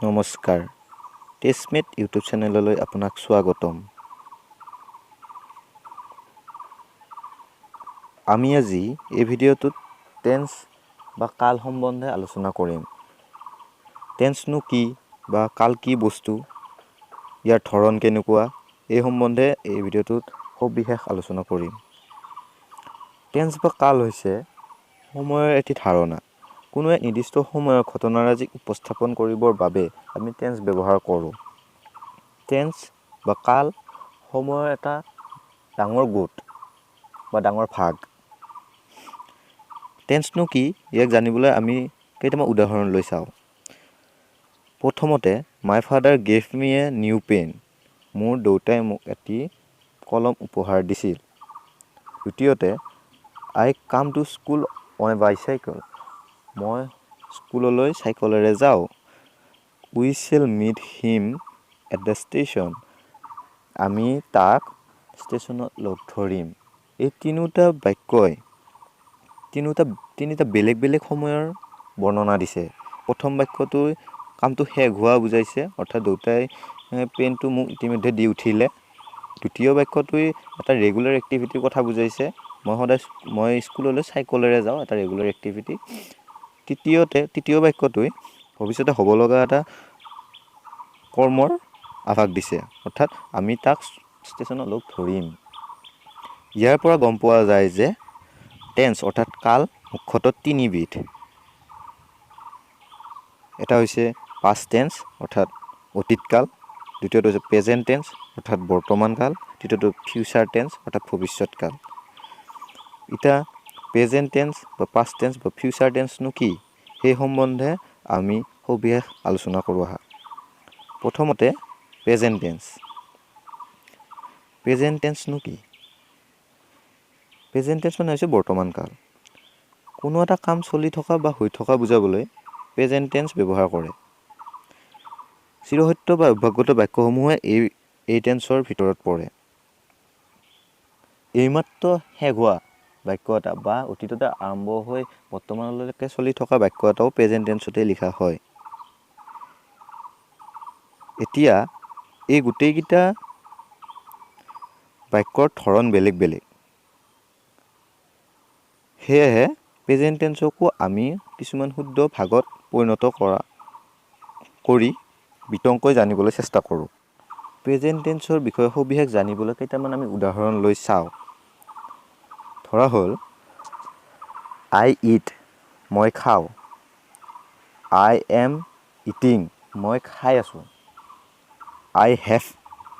নমস্কাৰ টেষ্টমেট ইউটিউব চেনেললৈ আপোনাক স্বাগতম। আমি আজি এই ভিডিঅ'টোত টেন্স বা কাল সম্বন্ধে আলোচনা কৰিম। টেন্সনো কি বা কাল কি বস্তু, ইয়াৰ ধৰণ কেনেকুৱা, এই সম্বন্ধে এই ভিডিঅ'টোত সবিশেষ আলোচনা কৰিম। টেন্স বা কাল হৈছে সময়ৰ এটি ধাৰণা। কোনো এক নিৰ্দিষ্ট সময়ৰ ঘটনাৰাজিক উপস্থাপন কৰিবৰ বাবে আমি টেন্স ব্যৱহাৰ কৰোঁ। টেন্স বা কাল সময়ৰ এটা ডাঙৰ গোট বা ডাঙৰ ভাগ। টেন্সনো কি ইয়াক জানিবলৈ আমি কেইটামান উদাহৰণ লৈ চাওঁ। প্ৰথমতে my father gave me a new pen. মোৰ দেউতাই মোক এটি কলম উপহাৰ দিছিল। দ্বিতীয়তে I came to school on a bicycle. মই স্কুললৈ চাইকেলেৰে যাওঁ। We shall meet him at the station. আমি তাক ষ্টেচনত লগ ধৰিম। এই তিনিওটা বাক্যই তিনিটা বেলেগ বেলেগ সময়ৰ বৰ্ণনা দিছে। প্ৰথম বাক্যটোৱে কামটো শেষ হোৱা বুজাইছে, অৰ্থাৎ দেউতাই পেনটো মোক ইতিমধ্যে দি উঠিলে। দ্বিতীয় বাক্যটোৱে এটা ৰেগুলাৰ এক্টিভিটিৰ কথা বুজাইছে, মই স্কুললৈ চাইকেলেৰে যাওঁ, এটা ৰেগুলাৰ এক্টিভিটি। তৃতীয় বাক্যটোৱে ভৱিষ্যতে হ'ব লগা এটা কৰ্মৰ আভাস দিছে, অৰ্থাৎ আমি তাক ষ্টেচনত লগ ধৰিম। ইয়াৰ পৰা গম পোৱা যায় যে টেন্স অৰ্থাৎ কাল মুখ্যতঃ তিনিবিধ। এটা হৈছে পাষ্ট টেন্স অৰ্থাৎ অতীতকাল, দ্বিতীয়টো হৈছে প্ৰেজেণ্ট টেন্স অৰ্থাৎ বৰ্তমান কাল, তৃতীয়টো ফিউচাৰ টেন্স অৰ্থাৎ ভৱিষ্যৎকাল। এতিয়া প্ৰেজেণ্ট টেন্স বা পাষ্ট টেন্স বা ফিউচাৰ টেন্সনো কি, সেই সম্বন্ধে আমি সবিশেষ আলোচনা কৰোঁ আহা। প্ৰথমতে প্ৰেজেণ্ট টেন্স। প্ৰেজেণ্ট টেন্সনো কি? প্ৰেজেণ্ট টেন্স মানে হৈছে বৰ্তমান কাল। কোনো এটা কাম চলি থকা বা হৈ থকা বুজাবলৈ প্ৰেজেণ্ট টেন্স ব্যৱহাৰ কৰে। চিৰসত্য বা অভ্যাগত বাক্যসমূহে এই টেন্সৰ ভিতৰত পৰে। এইমাত্ৰ শেষ হোৱা বাক্য এটা বা অতীততে আৰম্ভ হৈ বৰ্তমানলৈকে চলি থকা বাক্য এটাও প্ৰেজেণ্ট টেন্সতে লিখা হয়। এতিয়া এই গোটেইকেইটা বাক্যৰ ধৰণ বেলেগ বেলেগ। সেয়েহে প্ৰেজেণ্ট টেন্সকো আমি কিছুমান শুদ্ধ ভাগত পৰিণত কৰি বিতংকৈ জানিবলৈ চেষ্টা কৰোঁ। প্ৰেজেণ্ট টেন্সৰ বিষয়ে সবিশেষ জানিবলৈ কেইটামান আমি উদাহৰণ লৈ চাওঁ। ধৰা হ'ল আই ইট, মই খাওঁ। আই এম ইটিং, মই খাই আছোঁ। আই হেভ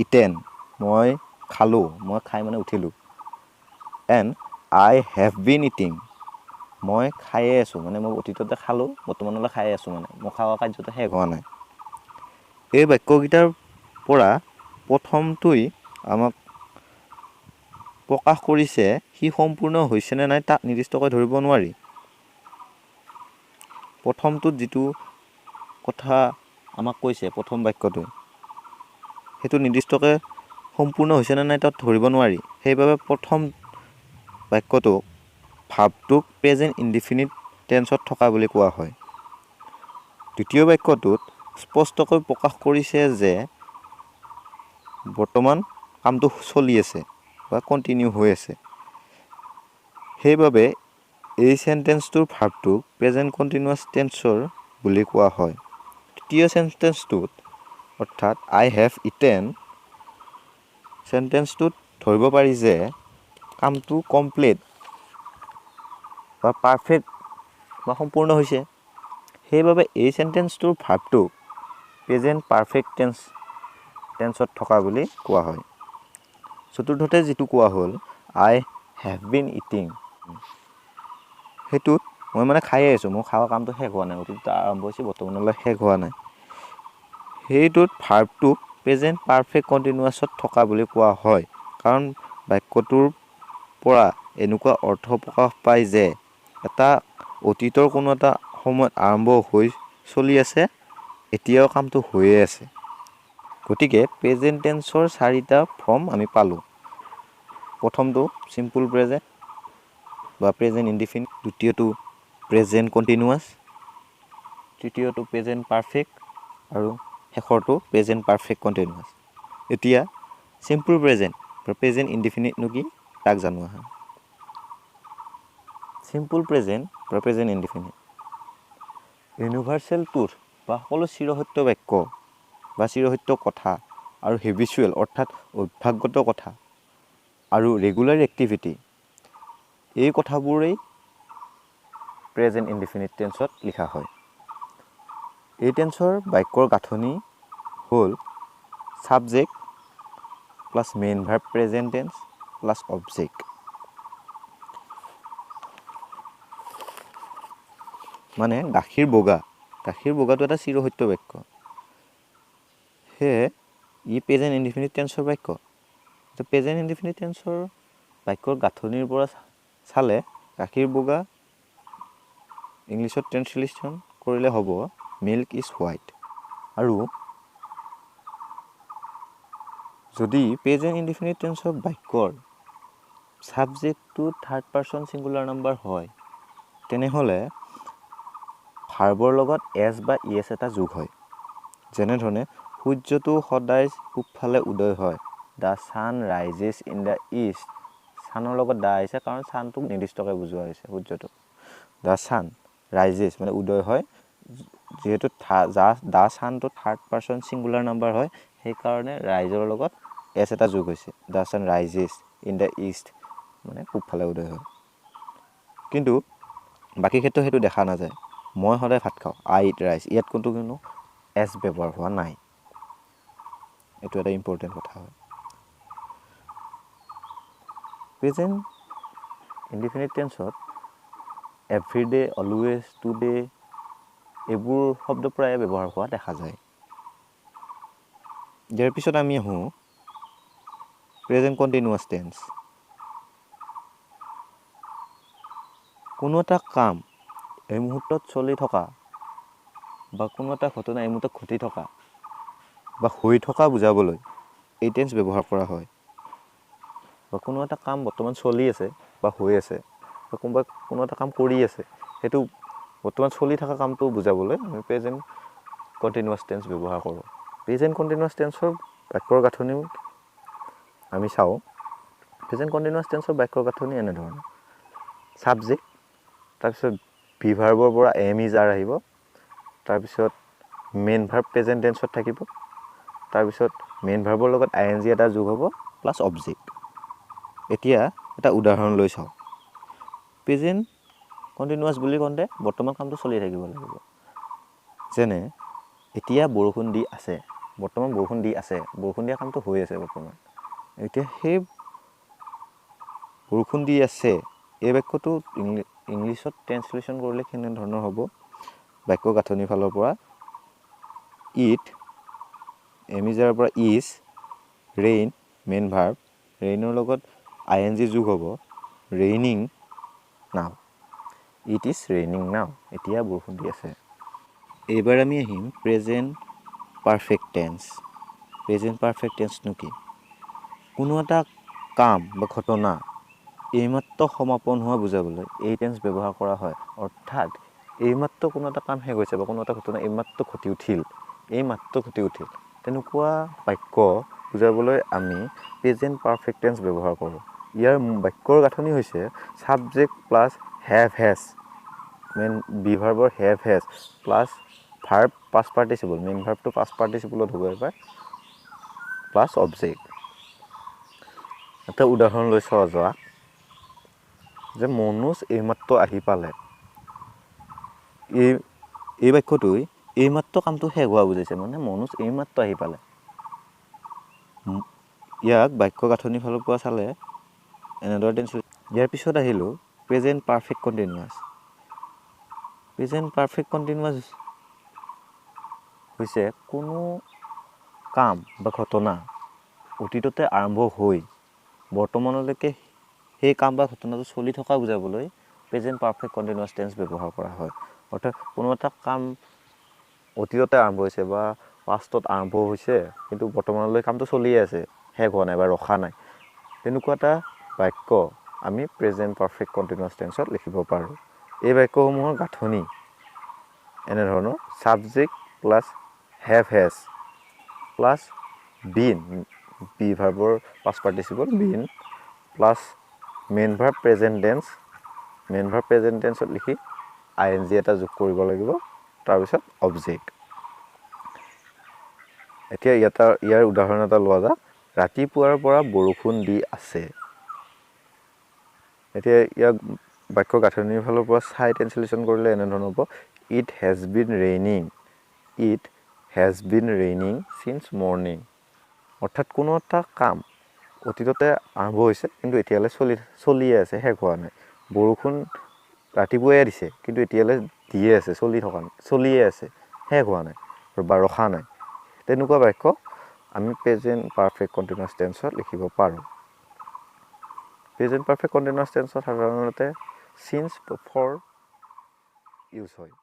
ইটেন, মই খালোঁ, মই খাই মানে উঠিলোঁ। And I have been eating, মই খায়ে আছোঁ, মানে মই অতীততে খালোঁ, বৰ্তমানলৈ খাই আছোঁ, মানে মই খোৱা কাৰ্যটো শেষ হোৱা নাই। এই বাক্যকেইটাৰ পৰা প্ৰথমটোই আমাক প্ৰকাশ কৰিছে সি সম্পূৰ্ণ হৈছেনে নাই তাক নিৰ্দিষ্টকৈ ধৰিব নোৱাৰি। প্ৰথমটোত যিটো কথা আমাক কৈছে, প্ৰথম বাক্যটোৱে, সেইটো নিৰ্দিষ্টকৈ সম্পূৰ্ণ হৈছেনে নাই তাক ধৰিব নোৱাৰি। সেইবাবে প্ৰথম বাক্যটোক ভাৰ্বটোক প্ৰেজেণ্ট ইনডিফিনিট টেন্সত থকা বুলি কোৱা হয়। দ্বিতীয় বাক্যটোত স্পষ্টকৈ প্ৰকাশ কৰিছে যে বৰ্তমান কামটো চলি আছে বা কণ্টিনিউ হৈ আছে। সেইবাবে এই চেণ্টেন্সটোৰ ভাৰ্বটোক প্ৰেজেণ্ট কণ্টিনিউৱাছ টেন্সৰ বুলি কোৱা হয়। তৃতীয় চেণ্টেন্সটোত অৰ্থাৎ আই হেভ ইটেন চেণ্টেন্সটোত ধৰিব পাৰি যে কামটো কমপ্লিট বা পাৰফেক্ট বা সম্পূৰ্ণ হৈছে। সেইবাবে এই চেণ্টেন্সটোৰ ভাৰ্বটোক প্ৰেজেণ্ট পাৰফেক্ট টেন্সত থকা বুলি কোৱা হয়। চতুৰ্থতে যিটো কোৱা হ'ল আই হেভ বিন ইটিং, সেইটোত মই মানে খায়ে আছোঁ, মোৰ খোৱা কামটো শেষ হোৱা নাই, অতীতত আৰম্ভ হৈছে, বৰ্তমানলৈ শেষ হোৱা নাই। সেইটোত ভাৰ্বটোক প্ৰেজেণ্ট পাৰফেক্ট কণ্টিনিউৱাছত থকা বুলি কোৱা হয়, কাৰণ বাক্যটোৰ পৰা এনেকুৱা অৰ্থ প্ৰকাশ পায় যে এটা অতীতৰ কোনো এটা সময়ত আৰম্ভ হৈ চলি আছে, এতিয়াও কামটো হৈয়ে আছে। গতিকে প্ৰেজেণ্ট টেন্সৰ 4টা ফৰ্ম আমি পালোঁ। প্ৰথমটো চিম্পুল প্ৰেজেণ্ট বা প্ৰেজেণ্ট ইনডিফিনিট, দ্বিতীয়টো প্ৰেজেণ্ট কণ্টিনিউৱাছ, তৃতীয়টো প্ৰেজেণ্ট পাৰফেক্ট, আৰু শেষৰটো প্ৰেজেণ্ট পাৰফেক্ট কণ্টিনিউৱাছ। এতিয়া চিম্পল প্ৰেজেণ্ট বা প্ৰেজেণ্ট ইনডিফিনিটনো কি তাক জানো আহা। চিম্পল প্ৰেজেণ্ট বা প্ৰেজেণ্ট ইনডিফিনিট ইউনিভাৰ্চেল ট্ৰুথ বা সকলো চিৰসত্য বাক্য বা চিৰসত্য কথা আৰু হেবিচুৱেল অৰ্থাৎ অভ্যাসগত কথা আৰু ৰেগুলাৰ এক্টিভিটি এই কথাবোৰেই প্ৰেজেণ্ট ইনডিফিনিট টেন্সত লিখা হয়। এই টেন্সৰ বাক্যৰ গাঁথনি হ'ল subject plus main verb present tense plus object. মানে গাখীৰ বগাটো এটা চিৰসত্য বাক্য, সেয়ে ই প্ৰেজেণ্ট ইনডিফিনিট টেন্সৰ বাক্য। প্ৰেজেণ্ট ইনডিফিনিট টেন্সৰ বাক্যৰ গাঁথনিৰ পৰা চালে গাখীৰ বগা ইংলিছত ট্ৰেন্সলেশ্যন কৰিলে হ'ব মিল্ক ইজ হোৱাইট। আৰু যদি প্ৰেজেণ্ট ইনডিফিনিট টেন্সৰ বাক্যৰ ছাবজেক্টটো থাৰ্ড পাৰ্চন ছিংগুলাৰ নাম্বাৰ হয় তেনেহ'লে ভাৰ্বৰ লগত এছ বা ইএছ এটা যোগ হয়। যেনেধৰণে সূৰ্যটো সদায় পূবফালে উদয় হয়, the sun rises in the east. ছানৰ লগত দা আহিছে কাৰণ ছানটোক নিৰ্দিষ্টকৈ বুজোৱা হৈছে সূৰ্যটোক। দ্য ছান ৰাইজেছ মানে উদয় হয়, যিহেতু দ্য ছানটো থাৰ্ড পাৰ্চন ছিংগুলাৰ নাম্বাৰ হয় সেইকাৰণে ৰাইজৰ লগত এছ এটা যোগ হৈছে। The sun rises in the east মানে পূবফালে উদয় হয়। কিন্তু বাকী ক্ষেত্ৰত সেইটো দেখা নাযায়। মই সদায় ভাত খাওঁ, আই ইট ৰাইচ, ইয়াত কোনো এছ ব্যৱহাৰ হোৱা নাই। এইটো এটা ইম্পৰ্টেণ্ট কথা হয়। প্ৰেজেণ্ট ইনডিফিনিট টেন্সত এভৰিডে, অলৱেজ, টুডে এইবোৰ শব্দ প্ৰায়ে ব্যৱহাৰ হোৱা দেখা যায়। ইয়াৰ পিছত আমি আহোঁ প্ৰেজেণ্ট কণ্টিনিউৱাছ টেন্স। কোনো এটা কাম এই মুহূৰ্তত চলি থকা বা কোনো এটা ঘটনা এই মুহূৰ্তত ঘটি থকা বা হৈ থকা বুজাবলৈ এই টেন্স ব্যৱহাৰ কৰা হয়। বা কোনো এটা কাম বৰ্তমান চলি আছে বা হৈ আছে বা কোনো এটা কাম কৰি আছে, সেইটো বৰ্তমান চলি থকা কামটো বুজাবলৈ আমি প্ৰেজেণ্ট কণ্টিনিউৱাছ টেন্স ব্যৱহাৰ কৰোঁ। প্ৰেজেণ্ট কণ্টিনিউৱাছ টেন্সৰ বাক্যৰ গাঁথনিও আমি চাওঁ। প্ৰেজেণ্ট কণ্টিনিউৱাছ টেন্সৰ বাক্যৰ গাঁথনি এনেধৰণৰ: ছাবজেক্ট, তাৰপিছত ভি ভাৰ্বৰ পৰা এম ইজ আৰ আহিব, তাৰপিছত মেইন ভাৰ্ব প্ৰেজেণ্ট টেন্সত থাকিব, তাৰপিছত মেইন ভাৰ্বৰ লগত আই এন জি এটা যোগ হ'ব প্লাছ অবজেক্ট। এতিয়া এটা উদাহৰণ লৈ চাওঁ। প্ৰেজেণ্ট কণ্টিনিউৱাছ বুলি কওঁতে বৰ্তমান কামটো চলি থাকিব লাগিব। যেনে এতিয়া বৰষুণ দি আছে, বৰ্তমান বৰষুণ দি আছে, বৰষুণ দিয়া কামটো হৈ আছে বৰ্তমান। এতিয়া সেই বৰষুণ দি আছে এই বাক্যটো ইংলিছত ট্ৰেন্সলেশ্যন কৰিলে কেনেধৰণৰ হ'ব? বাক্য গাঁথনিৰ ফালৰ পৰা ইট, এমিজাৰ পৰা ইজ, ৰেইন মেইন ভাৰ্ব, ৰেইনৰ লগত আই এন জি যোগ হ'ব ৰেইনিং নাও। ইট ইজ ৰেইনিং নাও, এতিয়া বৰষুণ দি আছে। এইবাৰ আমি আহিম present perfect tense. Present perfect টেন্সনো কি? কোনো এটা কাম বা ঘটনা এইমাত্ৰ সমাপন হোৱা বুজাবলৈ এই টেন্স ব্যৱহাৰ কৰা হয়। অৰ্থাৎ এইমাত্ৰ কোনো এটা কাম শেষ হৈছে বা কোনো এটা ঘটনা এইমাত্ৰ ঘটি উঠিল, তেনেকুৱা বাক্য বুজাবলৈ আমি প্ৰেজেণ্ট পাৰফেক্ট টেন্স ব্যৱহাৰ কৰোঁ। ইয়াৰ বাক্যৰ গাঁথনি হৈছে subject plus have has, main বি ভাৰ্বৰ have has plus verb past participle, main ভাৰ্বটো পাষ্ট পাৰ্টিচিপলত হ'ব এবাৰ, প্লাছ অবজেক্ট। এটা উদাহৰণ লৈ চোৱা যোৱা যে মনোজ এইমাত্ৰ আহি পালে। এই বাক্যটোৱে এইমাত্ৰ কামটো শেষ হোৱা বুজাইছে, মানে মনোজ এইমাত্ৰ আহি পালে। ইয়াক বাক্য গাঁথনিৰ ফালৰ পৰা চালে এনেদৰে টেন্স। ইয়াৰ পিছত আহিলোঁ present perfect continuous. Present perfect continuous হৈছে কোনো কাম বা ঘটনা অতীততে আৰম্ভ হৈ বৰ্তমানলৈকে সেই কাম বা ঘটনাটো চলি থকা বুজাবলৈ প্ৰেজেণ্ট পাৰফেক্ট কণ্টিনিউৱাছ টেন্স ব্যৱহাৰ কৰা হয়। অৰ্থাৎ কোনো এটা কাম অতীততে আৰম্ভ হৈছে বা পাষ্টত আৰম্ভ হৈছে কিন্তু বৰ্তমানলৈ কামটো চলিয়ে আছে, শেষ হোৱা নাই বা ৰখা নাই, তেনেকুৱা এটা বাক্য আমি প্ৰেজেণ্ট পাৰফেক্ট কণ্টিনিউৱাছ টেন্সত লিখিব পাৰোঁ। এই বাক্যসমূহৰ গাঁথনি এনেধৰণৰ: subject plus have has plus been be ভাৰ্বৰ past participle been plus main verb present টেন্সত লিখি ing এটা যোগ কৰিব লাগিব তাৰপিছত অবজেক্ট এতিয়া ইয়াৰ উদাহৰণ এটা লোৱা যাওক ৰাতিপুৱাৰ পৰা বৰষুণ দি আছে এতিয়া ইয়াক বাক্য গাঁথনিৰ ফালৰ পৰা চাই ট্ৰান্সলেশ্যন কৰিলে এনে ধৰণৰ হ'ব it has been raining since morning অৰ্থাৎ কোনো এটা কাম অতীততে আৰম্ভ হৈছে কিন্তু এতিয়ালৈ চলিয়ে আছে শেষ হোৱা নাই বৰষুণ ৰাতিপুৱাই দিছে কিন্তু এতিয়ালৈ দিয়ে আছে চলিয়ে আছে শেষ হোৱা নাই বা ৰখা নাই তেনেকুৱা বাক্য আমি প্ৰেজেন্ট পাৰফেক্ট কন্টিনিউয়াছ টেন্সত লিখিব পাৰোঁ প্ৰেজেন্ট পাৰফেক্ট কন্টিনিউয়াছ টেন্সত সাধাৰণতে since for ইউজ হয়